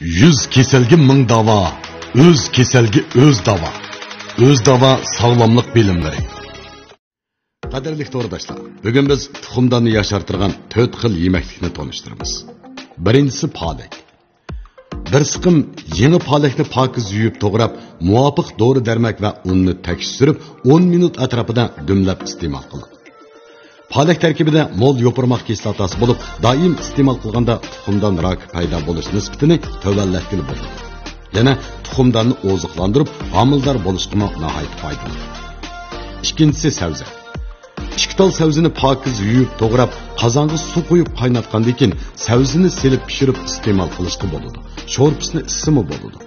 100 keselgi ming davo, o'z keselgi o'z davo. O'z davo sog'lomlik bilimlari. Qadrli to'rdoshlar, bugun biz tuxumdan yashartirgan 4 xil yemeklikni tanishtiramiz. Birinchisi palak. Bir siqim yangi palakni pokiz yuvib to'g'rab, muvofiq dori-darmak va unni tekshirib 10 minut atrofida dumlab iste'mol qiling. Palak tarkibida mol yo'pirmoq kislotasi bo'lib, doim iste'mol qilganda tuxumdan rak paydo bo'lish nisbatini tovanlatgili bo'ladi. Yana tuxumdanni oziqlantirib, homildor bo'lishga nihoyat foydali. Ikkinchisi sabzi. 2 tal sabzini pokiz yuvib to'g'rab, qozonga suv qo'yib qaynatgandan keyin sabzini selib pishirib iste'mol qilishga bo'ladi. Sho'rpisini issimi bo'ladi.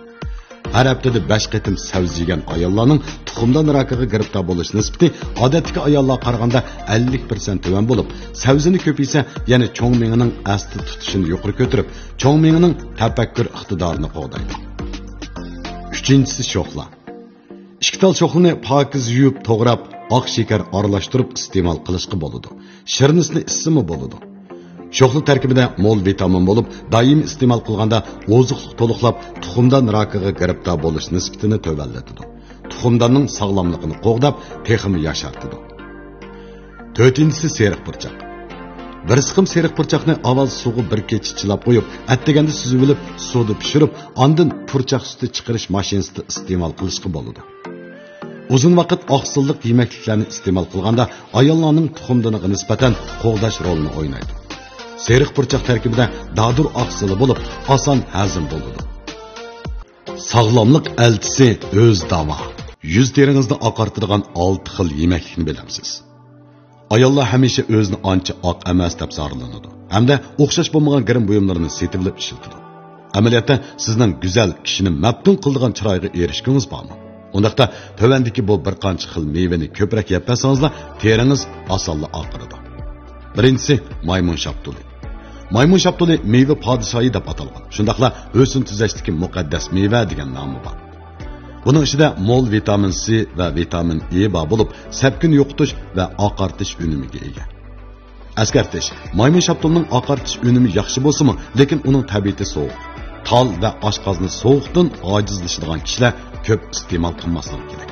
Har haftada 5 qatim sabzi yegan ayollarning tuxumdan rakiga giribtor bo'lish nisbati odatdagi ayollar qaraganda 50% tuvan bo'lib, sabzini ko'paysa, ya'ni cho'ng miyining asti tutishini yuqori ko'tarib, cho'ng miyining tafakkur iqtidorini qo'g'daydi. Uchinchisi sho'xla. 2 tal sho'xlani pokiz yuvib to'g'rab, oq shakar aralashtirib iste'mol qilishga bo'ladi. Shirnisini issimi bo'ladi. Sho'xli tarkibida mol vitamin bo'lib, doim iste'mol qilganda oziqlik to'liqlab, tuxumdan rakiga giribtor bo'lish nisbatini tovanlatadi. Tuxumdanning sog'lomligini qo'g'dab, teximi yashartadi. To'rtinchisi seriq burchaq. Bir siqim seriq burchaqni avval suvga bir kecha chilab qo'yib, atdaganda suzib olib, suvda pishirib, ondan burchaq suti chiqarish mashinasida iste'mol qilishga bo'ladi. Uzun vaqt oqsilliq yemekliklarni iste'mol qilganda ayollarning tuxumdaniga nisbatan qo'g'dash rolini o'ynaydi. Seriq burchaq tarkibida dadur oqsili bo'lib, oson hazm bo'ladi. Sog'lomlik elchisi o'z davo. Yuz teringizni oqartirgan 6 xil yemeklikni bilamsiz. Ayollar hamisha o'zini ancha oq emas deb zarlanadi. Hamda o'xshash bo'lmagan girim buyumlarini setib olib ishlatadi. Amaliyotda sizning go'zal kishini maftun qiladigan chiroyga erishgingiz bormi? Undaqda tövendiki bu bir qancha xil meyveni ko'proq yeb olsangizlar, teringiz osonla oqaradi. Birinchisi maymun shaptuli. Maymun shaptuli meyve podshoyi deb atalgan. Shundaqla o'sin tuzashdagi muqaddas meyve degan nomi bor. Buning ichida mol vitamin C va vitamin E bor bo'lib, sepkini yo'qotish va oqartish unimiga ega. Askartish, maymun shaptulining oqartish unimi yaxshi bo'lsa-mu, lekin uning tabiati sovuq. Tal va oshqozni sovuqdan ojizlashadigan kishilar ko'p iste'mol qilmasligi kerak.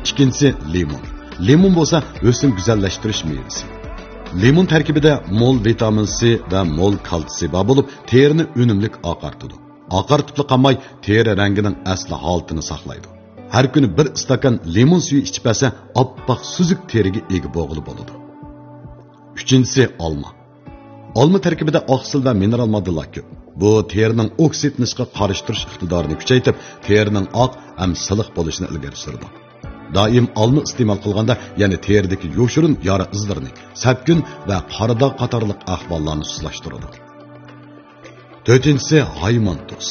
Ikkinchisi limon. Limon bo'lsa o'sin go'zallashtirish mevasi. Limon tarkibida mol vitamin C va mol kalsiy bor bo'lib, terini unumlik oqartadi. Oqartib qolmay, teri rangining asli holatini saqlaydi. Har kuni bir stakan limon suvi ichib olsa, oppoq suzuk teriga ega bo'ladi. Uchinchisi olma. Olma tarkibida oqsil va mineral moddalar ko'p. Bu terining oksidlanishga qarshi turish iqtidorini kuchaytirib, terining oq ham siliq bo'lishini ilgari suradi. Doim olma iste'mol qilganda, ya'ni teridagi yo'shirin yara izlarini, sapkun va qoradog' qatorliq ahvollarni sustlashtiradi. To'rtinchisi haymon tuz.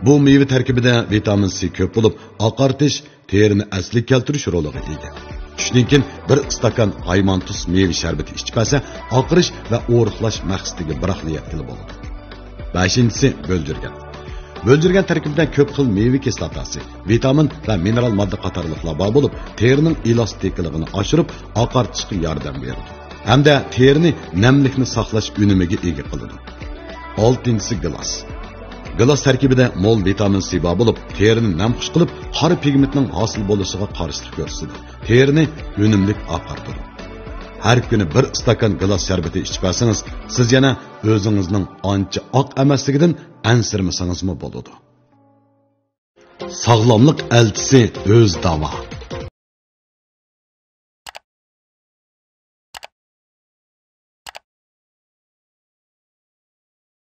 Bu meva tarkibida vitamin C ko'p bo'lib, oqartish, terini asli keltirish roliga ega. Shundan keyin bir stakan haymon tuz meva sharbati ichib olsa, oqirish va o'riqlash maqsadiga biroqli yetkili bo'ladi. Beshinchisi bo'ljirgan. Bo'ljirgan tarkibida ko'p xil meva kislotasi, vitamin va mineral modda qatorliqlar bor bo'lib, terining elastikligini oshirib, oqartishga yordam beradi. Hamda terini namlikni saqlash unimiga ega qiladi. Oltinchisi gilos. Gilos tarkibida mol vitamin C bor bo'lib, terini namxush qilib, qora pigmentning hosil bo'lishiga qarshilik ko'rsatadi. Terini unumlik oqartiradi. Har kuni bir stakan gilos sharbati ichib olsangiz, siz yana o'zingizning ancha oq emasligidan ansirmasangizmi bo'ladi. Sog'lomlik elchisi o'z davo.